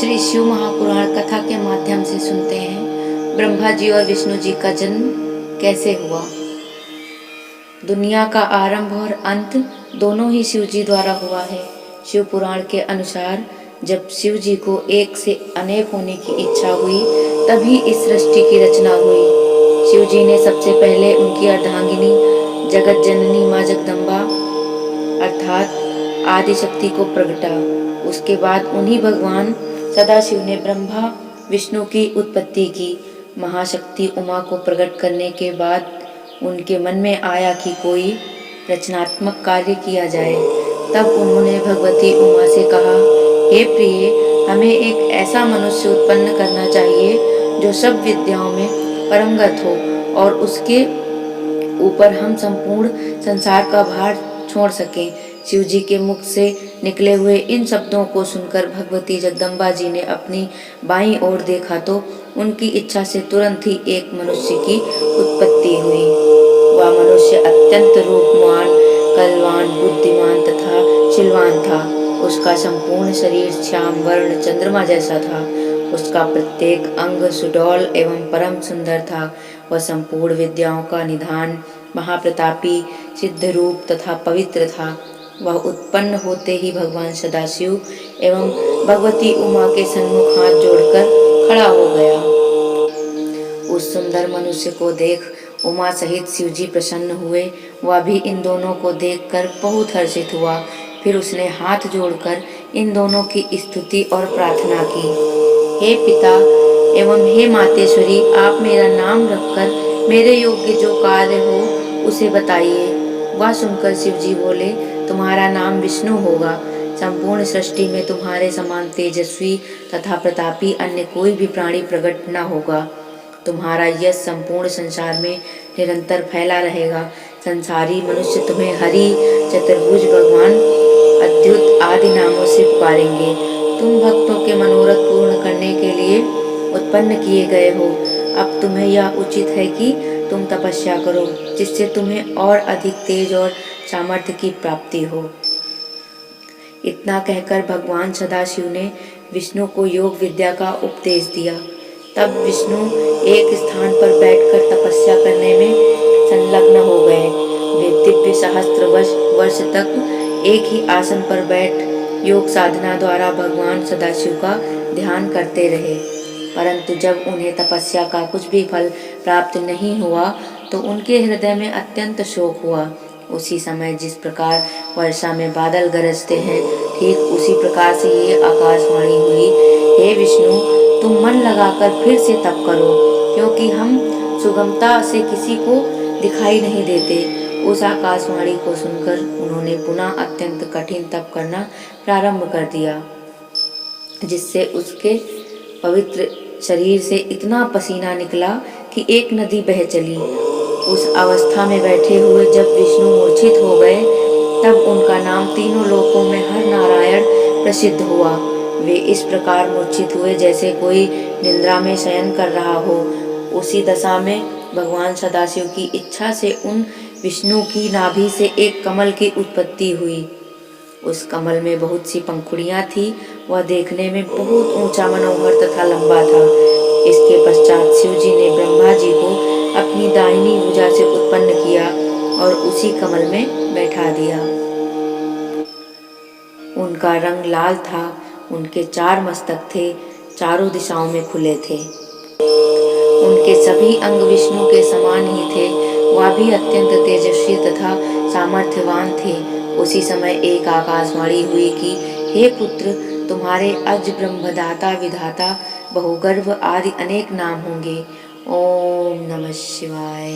श्री शिव महापुराण कथा के माध्यम से सुनते हैं ब्रह्मा जी और विष्णु जी का जन्म कैसे हुआ। दुनिया का आरंभ और अंत दोनों ही शिव जी द्वारा हुआ है। शिव पुराण के अनुसार जब शिव जी को एक से अनेक होने की इच्छा हुई तभी इस सृष्टि की रचना हुई। शिव जी ने सबसे पहले उनकी अर्धांगिनी जगत जननी माँ जगदम्बा अर्थात आदि शक्ति को प्रगटा। उसके बाद उन्हीं भगवान सदाशिव ने ब्रह्मा विष्णु की उत्पत्ति की। महाशक्ति उमा को प्रकट करने के बाद उनके मन में आया कि कोई रचनात्मक कार्य किया जाए। तब उन्होंने भगवती उमा से कहा, हे प्रिय, हमें एक ऐसा मनुष्य उत्पन्न करना चाहिए जो सब विद्याओं में पारंगत हो और उसके ऊपर हम संपूर्ण संसार का भार छोड़ सकें। शिव जी के मुख से निकले हुए इन शब्दों को सुनकर भगवती जगदम्बा जी ने अपनी बाईं ओर देखा तो उनकी इच्छा से तुरंत ही एक मनुष्य की उत्पत्ति हुई। वह मनुष्य अत्यंत रूपवान, कलवान, बुद्धिमान तथा शीलवान था। उसका संपूर्ण शरीर श्याम वर्ण चंद्रमा जैसा था। उसका प्रत्येक अंग सुडौल एवं परम सुंदर था। वह संपूर्ण विद्याओं का निधान, महाप्रतापी, सिद्ध रूप तथा पवित्र था। वह उत्पन्न होते ही भगवान सदाशिव एवं भगवती उमा के सन्मुख हाथ जोड़कर खड़ा हो गया। उस सुंदर मनुष्य को देख उमा सहित शिव जी प्रसन्न हुए। वह भी इन दोनों को देखकर बहुत हर्षित हुआ। फिर उसने हाथ जोड़कर इन दोनों की स्तुति और प्रार्थना की। हे पिता एवं हे मातेश्वरी, आप मेरा नाम रखकर मेरे योग्य जो कार्य हो उसे बताइए। वह सुनकर शिव जी बोले, तुम्हारा नाम विष्णु होगा। संपूर्ण सृष्टि में तुम्हारे समान तेजस्वी तथा प्रतापी अन्य कोई भी प्राणी प्रकट न होगा। तुम्हारा यश संपूर्ण संसार में निरंतर फैला रहेगा। संसारी मनुष्य तुम्हें हरि, चतुर्भुज, भगवान, अद्भुत आदि नामों से पुकारेंगे। तुम भक्तों के मनोरथ पूर्ण करने के लिए उत्पन्न किए गए हो। अब तुम्हें यह उचित है कि तुम तपस्या करो, जिससे तुम्हें और अधिक तेज और सामर्थ्य की प्राप्ति हो। इतना कहकर भगवान सदाशिव ने विष्णु को योग विद्या का उपदेश दिया। तब विष्णु एक स्थान पर बैठकर तपस्या करने में संलग्न हो गए। वे दिव्य सहस्त्र वर्ष तक एक ही आसन पर बैठ योग साधना द्वारा भगवान सदाशिव का ध्यान करते रहे। परंतु जब उन्हें तपस्या का कुछ भी फल प्राप्त नहीं हुआ तो उनके हृदय में अत्यंत शोक हुआ। उसी समय जिस प्रकार वर्षा में बादल गरजते हैं, ठीक उसी प्रकार से ये आकाशवाणी हुई, हे विष्णु, तुम मन लगाकर फिर से तप करो, क्योंकि हम सुगमता से किसी को दिखाई नहीं देते। उस आकाशवाणी को सुनकर उन्होंने पुनः अत्यंत कठिन तप करना प्रारंभ कर दिया, जिससे उसके पवित्र शरीर से इतना पसीना निकला कि एक नदी बह चली। उस अवस्था में बैठे हुए जब विष्णु मूर्छित हो गए तब उनका नाम तीनों लोकों में हर नारायण प्रसिद्ध हुआ। वे इस प्रकार मूर्छित हुए जैसे कोई निद्रा में शयन कर रहा हो। उसी दशा में भगवान सदाशिव की इच्छा से उन विष्णु की नाभि से एक कमल की उत्पत्ति हुई। उस कमल में बहुत सी पंखुड़ियां थी। वह देखने में बहुत ऊंचा, मनोहर तथा लंबा था। इसके पश्चात शिव जी ने ब्रह्मा जी को अपनी दाहिनी भुजा से उत्पन्न किया और उसी कमल में बैठा दिया। उनका रंग लाल था। उनके 4 मस्तक थे, चारों दिशाओं में खुले थे। उनके सभी अंग विष्णु के समान ही थे। वह भी अत्यंत तेजस्वी तथा सामर्थ्यवान थे। उसी समय एक आकाशवाणी हुई कि हे पुत्र, तुम्हारे अज ब्रह्मदाता, विधाता, बहुगर्भ आदि अनेक नाम होंगे। ओम नमः शिवाय।